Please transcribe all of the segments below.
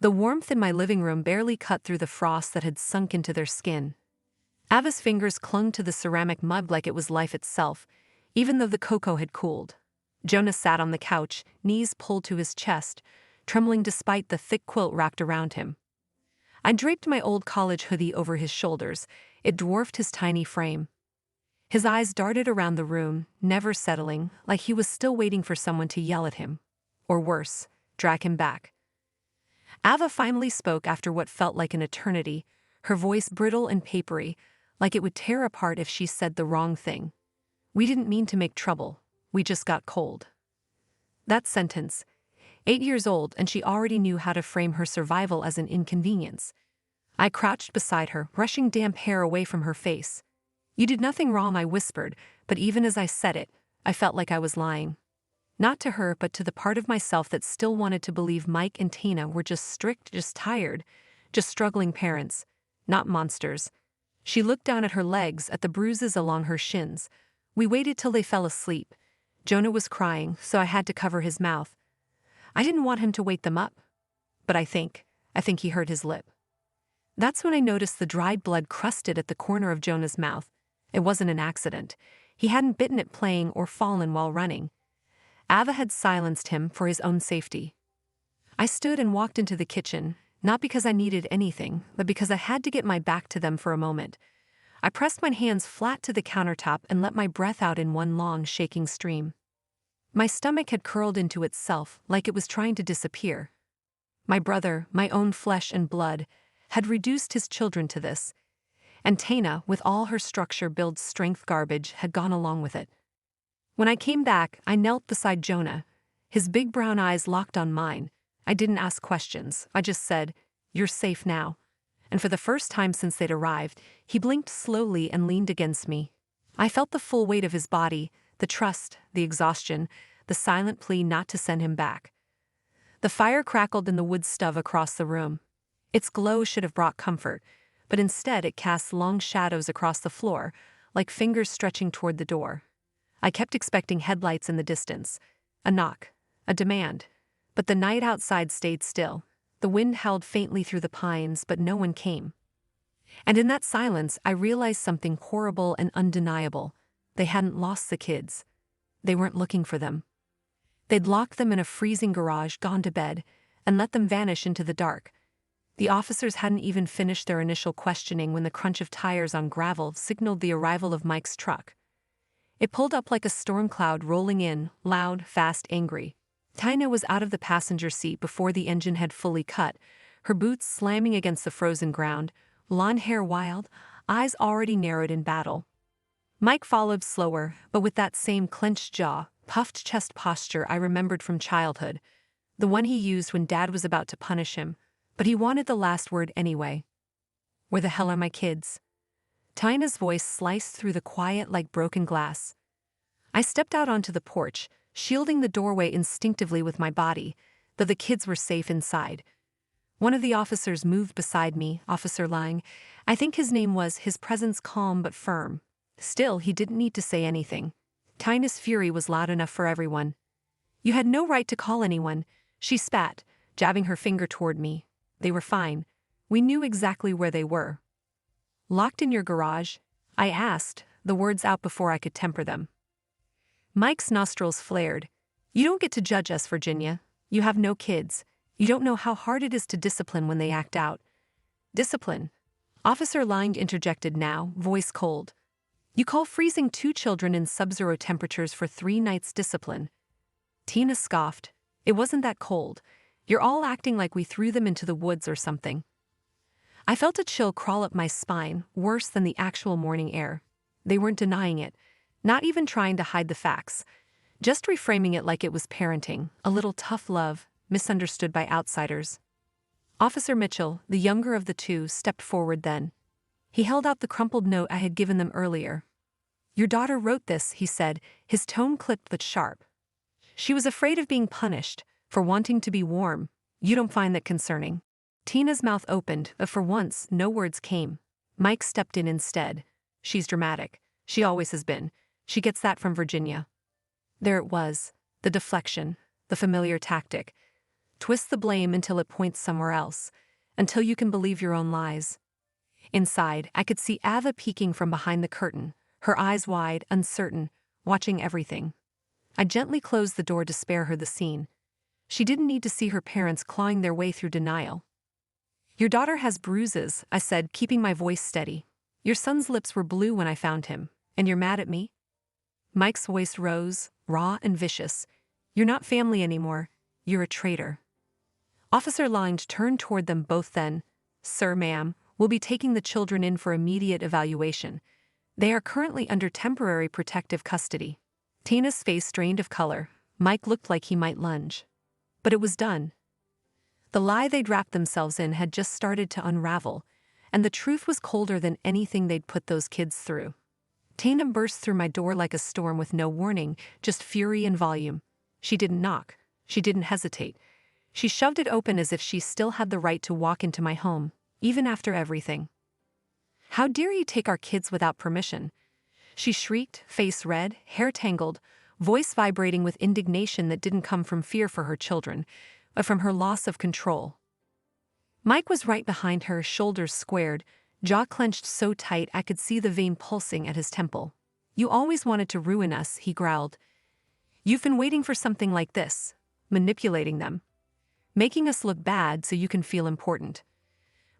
The warmth in my living room barely cut through the frost that had sunk into their skin. Ava's fingers clung to the ceramic mug like it was life itself, even though the cocoa had cooled. Jonah sat on the couch, knees pulled to his chest, trembling despite the thick quilt wrapped around him. I draped my old college hoodie over his shoulders. It dwarfed his tiny frame. His eyes darted around the room, never settling, like he was still waiting for someone to yell at him. Or worse, drag him back. Ava finally spoke after what felt like an eternity, her voice brittle and papery, like it would tear apart if she said the wrong thing. "We didn't mean to make trouble. We just got cold." That sentence, 8 years old, and she already knew how to frame her survival as an inconvenience. I crouched beside her, brushing damp hair away from her face. "You did nothing wrong," I whispered, but even as I said it, I felt like I was lying. Not to her, but to the part of myself that still wanted to believe Mike and Tina were just strict, just tired, just struggling parents, not monsters. She looked down at her legs, at the bruises along her shins. We waited till they fell asleep. Jonah was crying, so I had to cover his mouth. I didn't want him to wake them up. But I think he hurt his lip. That's when I noticed the dried blood crusted at the corner of Jonah's mouth. It wasn't an accident. He hadn't bitten it playing or fallen while running. Ava had silenced him for his own safety. I stood and walked into the kitchen, not because I needed anything, but because I had to get my back to them for a moment. I pressed my hands flat to the countertop and let my breath out in one long, shaking stream. My stomach had curled into itself, like it was trying to disappear. My brother, my own flesh and blood, had reduced his children to this. And Tina, with all her structure-built strength garbage, had gone along with it. When I came back, I knelt beside Jonah. His big brown eyes locked on mine. I didn't ask questions. I just said, "You're safe now." And for the first time since they'd arrived, he blinked slowly and leaned against me. I felt the full weight of his body, the trust, the exhaustion, the silent plea not to send him back. The fire crackled in the wood stove across the room. Its glow should have brought comfort, but instead it cast long shadows across the floor, like fingers stretching toward the door. I kept expecting headlights in the distance, a knock, a demand, but the night outside stayed still. The wind howled faintly through the pines, but no one came. And in that silence, I realized something horrible and undeniable. They hadn't lost the kids. They weren't looking for them. They'd locked them in a freezing garage, gone to bed, and let them vanish into the dark. The officers hadn't even finished their initial questioning when the crunch of tires on gravel signaled the arrival of Mike's truck. It pulled up like a storm cloud rolling in, loud, fast, angry. Tina was out of the passenger seat before the engine had fully cut, her boots slamming against the frozen ground, blonde hair wild, eyes already narrowed in battle. Mike followed slower, but with that same clenched jaw, puffed chest posture I remembered from childhood, the one he used when Dad was about to punish him, but he wanted the last word anyway. "Where the hell are my kids?" Tina's voice sliced through the quiet like broken glass. I stepped out onto the porch, shielding the doorway instinctively with my body, though the kids were safe inside. One of the officers moved beside me, Officer Lang. I think his name was, his presence calm but firm. Still, he didn't need to say anything. Tina's fury was loud enough for everyone. "You had no right to call anyone," she spat, jabbing her finger toward me. "They were fine. We knew exactly where they were." "Locked in your garage?" I asked, the words out before I could temper them. Mike's nostrils flared. "You don't get to judge us, Virginia. You have no kids. You don't know how hard it is to discipline when they act out." "Discipline?" Officer Lang interjected now, voice cold. "You call freezing 2 children in sub-zero temperatures for 3 nights discipline?" Tina scoffed. "It wasn't that cold. You're all acting like we threw them into the woods or something." I felt a chill crawl up my spine, worse than the actual morning air. They weren't denying it, not even trying to hide the facts, just reframing it like it was parenting, a little tough love, misunderstood by outsiders. Officer Mitchell, the younger of the two, stepped forward then. He held out the crumpled note I had given them earlier. "Your daughter wrote this," he said, his tone clipped but sharp. "She was afraid of being punished, for wanting to be warm. You don't find that concerning?" Tina's mouth opened, but for once, no words came. Mike stepped in instead. "She's dramatic. She always has been. She gets that from Virginia." There it was, the deflection, the familiar tactic. Twist the blame until it points somewhere else, until you can believe your own lies. Inside, I could see Ava peeking from behind the curtain, her eyes wide, uncertain, watching everything. I gently closed the door to spare her the scene. She didn't need to see her parents clawing their way through denial. Your daughter has bruises, I said, keeping my voice steady. Your son's lips were blue when I found him, and you're mad at me? Mike's voice rose, raw and vicious. You're not family anymore. You're a traitor. Officer Lange turned toward them both then. Sir, ma'am, we'll be taking the children in for immediate evaluation. They are currently under temporary protective custody. Tina's face drained of color. Mike looked like he might lunge. But it was done. The lie they'd wrapped themselves in had just started to unravel, and the truth was colder than anything they'd put those kids through. Tina burst through my door like a storm with no warning, just fury and volume. She didn't knock. She didn't hesitate. She shoved it open as if she still had the right to walk into my home, even after everything. How dare you take our kids without permission? She shrieked, face red, hair tangled, voice vibrating with indignation that didn't come from fear for her children, but from her loss of control. Mike was right behind her, shoulders squared, jaw clenched so tight I could see the vein pulsing at his temple. You always wanted to ruin us, he growled. You've been waiting for something like this, manipulating them, making us look bad so you can feel important.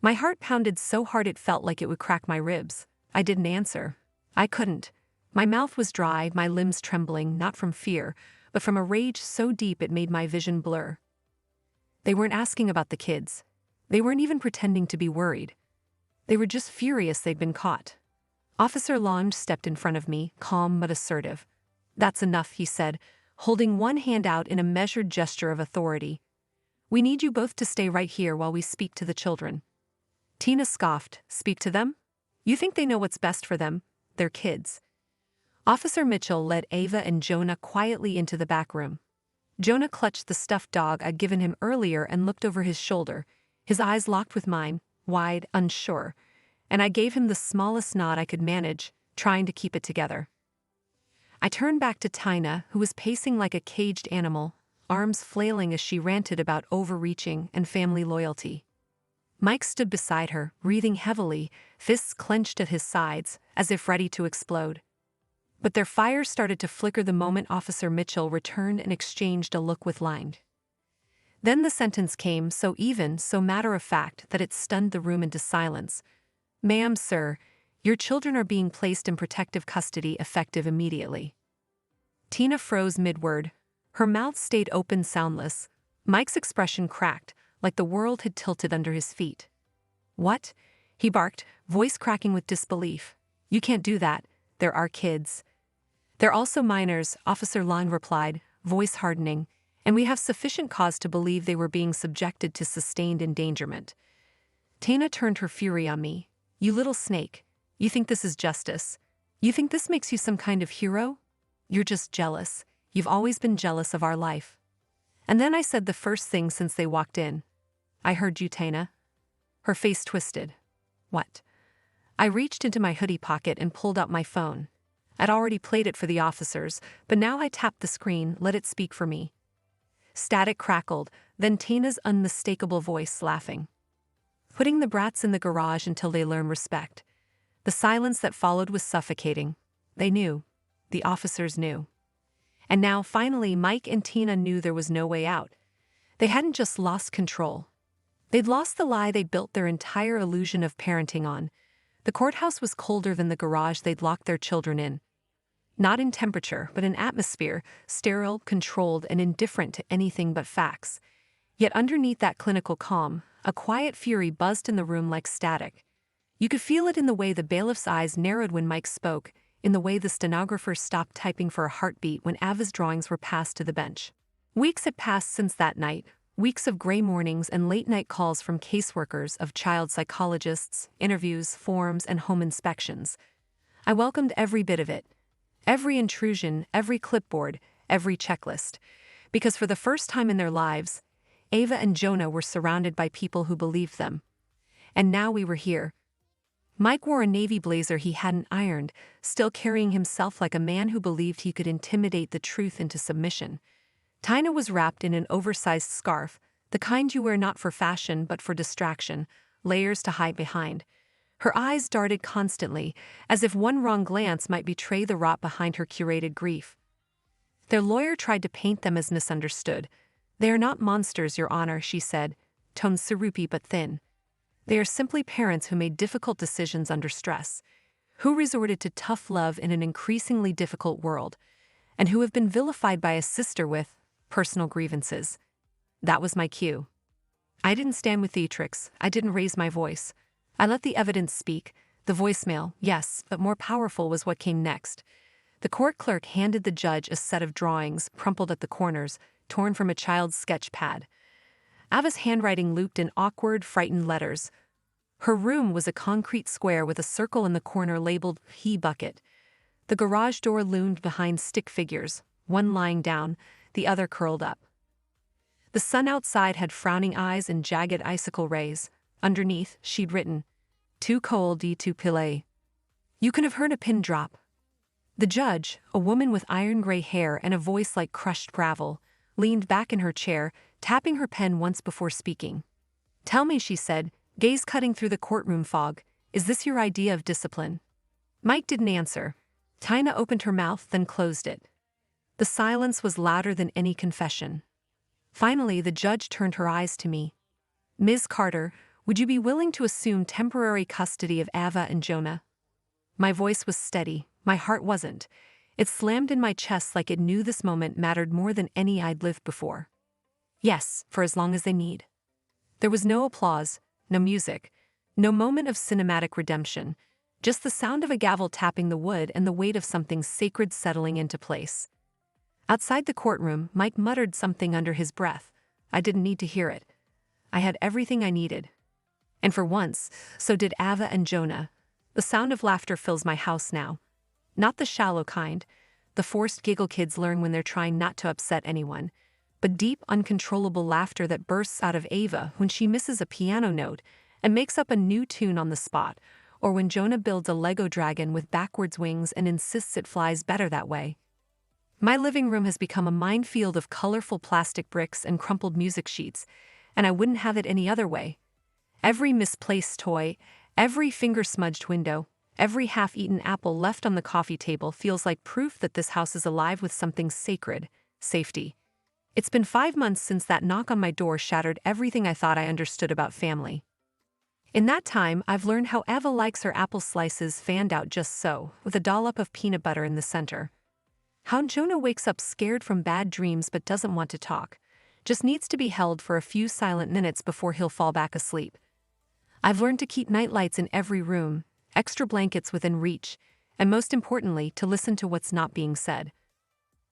My heart pounded so hard it felt like it would crack my ribs. I didn't answer. I couldn't. My mouth was dry, my limbs trembling, not from fear, but from a rage so deep it made my vision blur. They weren't asking about the kids. They weren't even pretending to be worried. They were just furious they'd been caught. Officer Lange stepped in front of me, calm but assertive. That's enough, he said, holding one hand out in a measured gesture of authority. We need you both to stay right here while we speak to the children. Tina scoffed. Speak to them? You think they know what's best for them? They're kids. Officer Mitchell led Ava and Jonah quietly into the back room. Jonah clutched the stuffed dog I'd given him earlier and looked over his shoulder, his eyes locked with mine, wide, unsure, and I gave him the smallest nod I could manage, trying to keep it together. I turned back to Tina, who was pacing like a caged animal, arms flailing as she ranted about overreaching and family loyalty. Mike stood beside her, breathing heavily, fists clenched at his sides, as if ready to explode. But their fire started to flicker the moment Officer Mitchell returned and exchanged a look with Lange. Then the sentence came, so even, so matter-of-fact, that it stunned the room into silence. Ma'am, sir, your children are being placed in protective custody effective immediately. Tina froze mid-word. Her mouth stayed open, soundless. Mike's expression cracked, like the world had tilted under his feet. What? He barked, voice cracking with disbelief. You can't do that. They're our kids. They're also minors, Officer Lange replied, voice hardening, and we have sufficient cause to believe they were being subjected to sustained endangerment. Tina turned her fury on me. You little snake. You think this is justice? You think this makes you some kind of hero? You're just jealous. You've always been jealous of our life. And then I said the first thing since they walked in. I heard you, Tina. Her face twisted. What? I reached into my hoodie pocket and pulled out my phone. I'd already played it for the officers, but now I tapped the screen, let it speak for me. Static crackled, then Tina's unmistakable voice laughing. Putting the brats in the garage until they learn respect. The silence that followed was suffocating. They knew. The officers knew. And now, finally, Mike and Tina knew there was no way out. They hadn't just lost control. They'd lost the lie they built their entire illusion of parenting on. The courthouse was colder than the garage they'd locked their children in. Not in temperature, but in atmosphere, sterile, controlled, and indifferent to anything but facts. Yet underneath that clinical calm, a quiet fury buzzed in the room like static. You could feel it in the way the bailiff's eyes narrowed when Mike spoke, in the way the stenographer stopped typing for a heartbeat when Ava's drawings were passed to the bench. Weeks had passed since that night, weeks of gray mornings and late-night calls from caseworkers, of child psychologists, interviews, forms, and home inspections. I welcomed every bit of it. Every intrusion, every clipboard, every checklist. Because for the first time in their lives, Ava and Jonah were surrounded by people who believed them. And now we were here. Mike wore a navy blazer he hadn't ironed, still carrying himself like a man who believed he could intimidate the truth into submission. Tina was wrapped in an oversized scarf, The kind you wear not for fashion but for distraction, layers to hide behind. Her eyes darted constantly, as if one wrong glance might betray the rot behind her curated grief. Their lawyer tried to paint them as misunderstood. "They are not monsters, Your Honor," she said, tone syrupy but thin. "They are simply parents who made difficult decisions under stress, who resorted to tough love in an increasingly difficult world, and who have been vilified by a sister with personal grievances." That was my cue. I didn't stand with theatrics. I didn't raise my voice. I let the evidence speak. The voicemail, yes, but more powerful was what came next. The court clerk handed the judge a set of drawings, crumpled at the corners, torn from a child's sketch pad. Ava's handwriting looped in awkward, frightened letters. Her room was a concrete square with a circle in the corner labeled "He Bucket." The garage door loomed behind stick figures, one lying down, the other curled up. The sun outside had frowning eyes and jagged icicle rays. Underneath, she'd written, "Too cold to play." You could have heard a pin drop. The judge, a woman with iron-gray hair and a voice like crushed gravel, leaned back in her chair, tapping her pen once before speaking. "Tell me," she said, gaze cutting through the courtroom fog, "is this your idea of discipline?" Mike didn't answer. Tina opened her mouth, then closed it. The silence was louder than any confession. Finally, the judge turned her eyes to me. "Ms. Carter, would you be willing to assume temporary custody of Ava and Jonah?" My voice was steady. My heart wasn't. It slammed in my chest like it knew this moment mattered more than any I'd lived before. "Yes, for as long as they need." There was no applause, no music, no moment of cinematic redemption, just the sound of a gavel tapping the wood and the weight of something sacred settling into place. Outside the courtroom, Mike muttered something under his breath. I didn't need to hear it. I had everything I needed. And for once, so did Ava and Jonah. The sound of laughter fills my house now. Not the shallow kind, the forced giggle kids learn when they're trying not to upset anyone, but deep, uncontrollable laughter that bursts out of Ava when she misses a piano note and makes up a new tune on the spot, or when Jonah builds a Lego dragon with backwards wings and insists it flies better that way. My living room has become a minefield of colorful plastic bricks and crumpled music sheets, and I wouldn't have it any other way. Every misplaced toy, every finger-smudged window, every half-eaten apple left on the coffee table feels like proof that this house is alive with something sacred: safety. It's been 5 months since that knock on my door shattered everything I thought I understood about family. In that time, I've learned how Eva likes her apple slices fanned out just so, with a dollop of peanut butter in the center. How Jonah wakes up scared from bad dreams but doesn't want to talk, just needs to be held for a few silent minutes before he'll fall back asleep. I've learned to keep nightlights in every room, extra blankets within reach, and most importantly, to listen to what's not being said.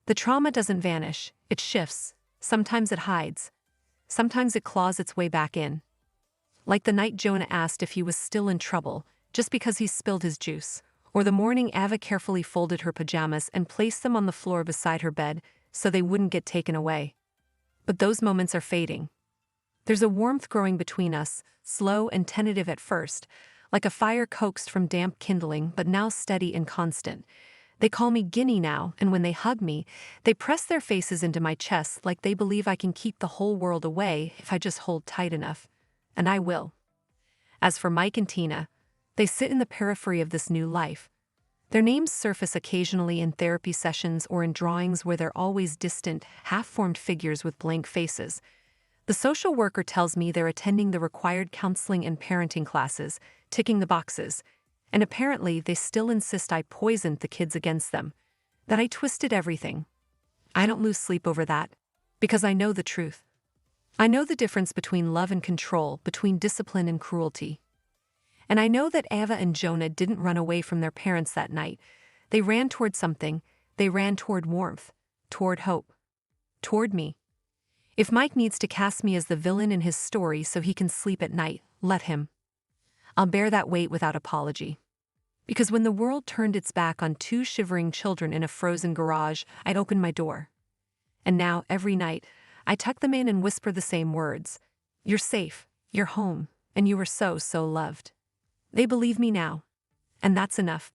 The trauma doesn't vanish, it shifts. Sometimes it hides. Sometimes it claws its way back in. Like the night Jonah asked if he was still in trouble, just because he spilled his juice, or the morning Ava carefully folded her pajamas and placed them on the floor beside her bed so they wouldn't get taken away. But those moments are fading. There's a warmth growing between us, slow and tentative at first, like a fire coaxed from damp kindling but now steady and constant. They call me Guinea now, and when they hug me, they press their faces into my chest like they believe I can keep the whole world away if I just hold tight enough. And I will. As for Mike and Tina, they sit in the periphery of this new life. Their names surface occasionally in therapy sessions or in drawings where they're always distant, half-formed figures with blank faces. The social worker tells me they're attending the required counseling and parenting classes, ticking the boxes, and apparently they still insist I poisoned the kids against them, that I twisted everything. I don't lose sleep over that, because I know the truth. I know the difference between love and control, between discipline and cruelty. And I know that Ava and Jonah didn't run away from their parents that night. They ran toward something. They ran toward warmth, toward hope, toward me. If Mike needs to cast me as the villain in his story so he can sleep at night, let him. I'll bear that weight without apology. Because when the world turned its back on 2 shivering children in a frozen garage, I'd open my door. And now, every night, I tuck them in and whisper the same words. You're safe, you're home, and you are so, so loved. They believe me now. And that's enough.